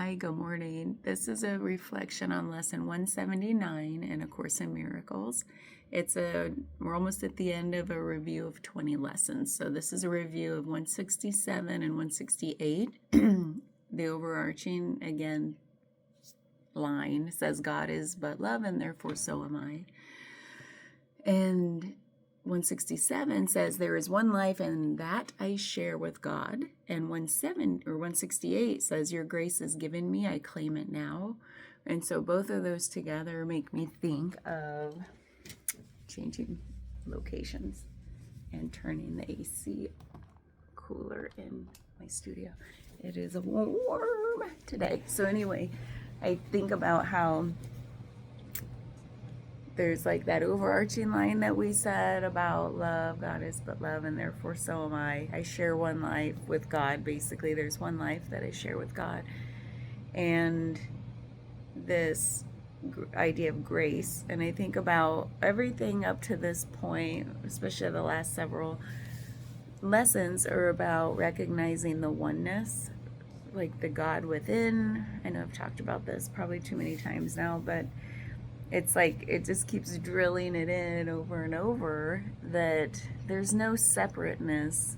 Hi, good morning. This is a reflection on lesson 179 in A Course in Miracles. We're almost at the end of a review of 20 lessons. So this is a review of 167 and 168. The overarching, again, line says God is but love and therefore so am I. And 167 says there is one life and that I share with God. And 168 says your grace is given me, I claim it now. And so both of those together make me think of changing locations and turning the AC cooler in my studio. It is warm today. So anyway, I think about how there's like that overarching line that we said about love, God is but love, and therefore so am I. I share one life with God. Basically, there's one life that I share with God. And this idea of grace, and I think about everything up to this point, especially the last several lessons, are about recognizing the oneness, like the God within. I know I've talked about this probably too many times now, but it's like it just keeps drilling it in over and over that there's no separateness,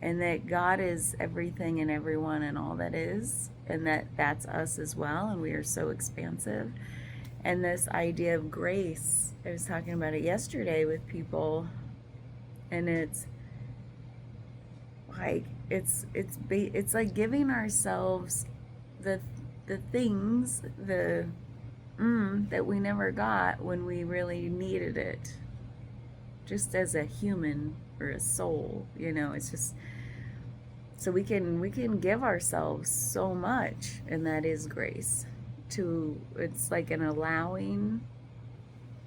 and that God is everything and everyone and all that is, and that's us as well, and we are so expansive. And this idea of grace, I was talking about it yesterday with people, and it's like it's like giving ourselves the things that we never got when we really needed it, just as a human or a soul. It's just so we can give ourselves so much, and that is grace. It's like an allowing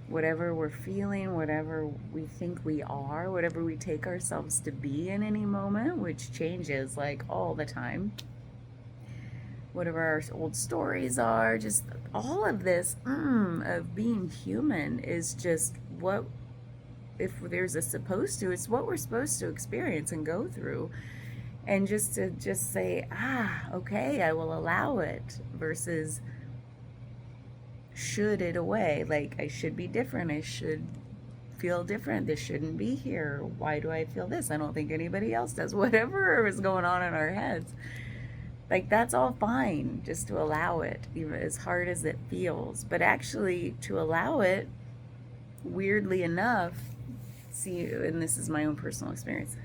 whatever we're feeling, whatever we think we are, whatever we take ourselves to be in any moment, which changes like all the time. Whatever our old stories are, just all of this of being human is just what, if there's a supposed to, it's what we're supposed to experience and go through. And just to say, okay, I will allow it, versus should it away. Like, I should be different. I should feel different. This shouldn't be here. Why do I feel this? I don't think anybody else does. Whatever is going on in our heads. Like, that's all fine, just to allow it, even as hard as it feels. But actually, to allow it, weirdly enough, and this is my own personal experience,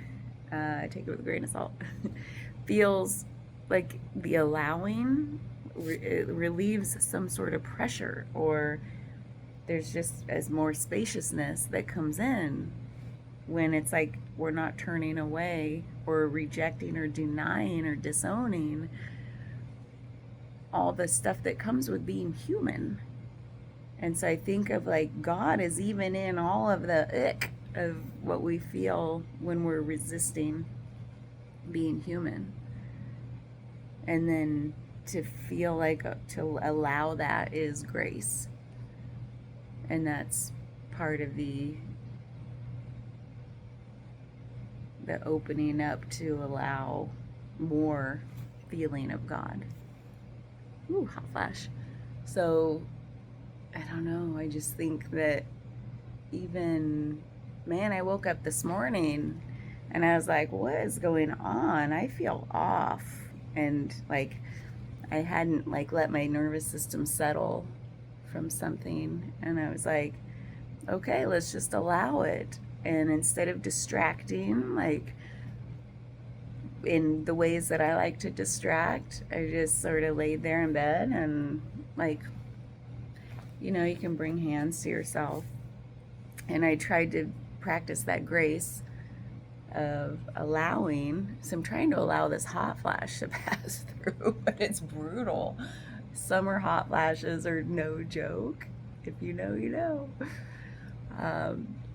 I take it with a grain of salt, feels like the allowing it relieves some sort of pressure, or there's just as more spaciousness that comes in when it's like we're not turning away or rejecting or denying or disowning all the stuff that comes with being human. And so I think of like God is even in all of the ick of what we feel when we're resisting being human. And then to feel like to allow that is grace. And that's part of the opening up to allow more feeling of God. Ooh, hot flash. So, I don't know, I just think that I woke up this morning and I was like, what is going on? I feel off. And like, I hadn't like let my nervous system settle from something. And I was like, okay, let's just allow it. And instead of distracting, like in the ways that I like to distract, I just sort of laid there in bed and like, you can bring hands to yourself. And I tried to practice that grace of allowing. So I'm trying to allow this hot flash to pass through, but it's brutal. Summer hot flashes are no joke. If you know, you know.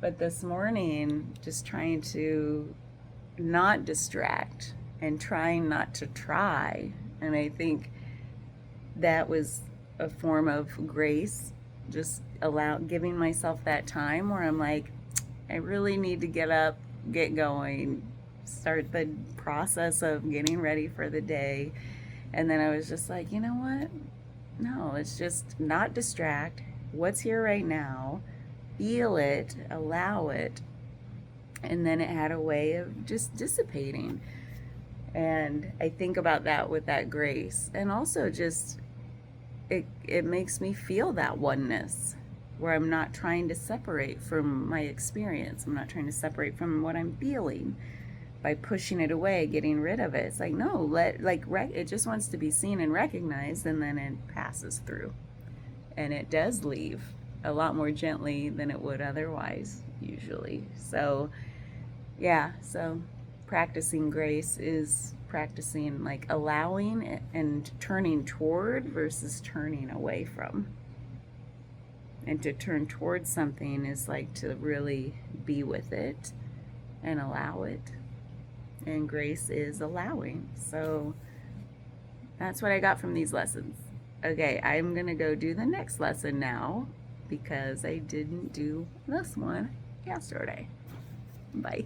But this morning, just trying to not distract and trying not to try. And I think that was a form of grace, just giving myself that time where I'm like, I really need to get up, get going, start the process of getting ready for the day, And then I was just like, you know what? No, let's just not distract. What's here right now? Feel it, allow it. And then it had a way of just dissipating. And I think about that with that grace. And also just it makes me feel that oneness where I'm not trying to separate from my experience. I'm not trying to separate from what I'm feeling by pushing it away, getting rid of it. It's like, no, it just wants to be seen and recognized, and then it passes through. And it does leave a lot more gently than it would otherwise, usually. So, yeah, so practicing grace is practicing like allowing and turning toward versus turning away from. And to turn towards something is like to really be with it and allow it. And grace is allowing. So that's what I got from these lessons. Okay, I'm gonna go do the next lesson now because I didn't do this one yesterday. Bye.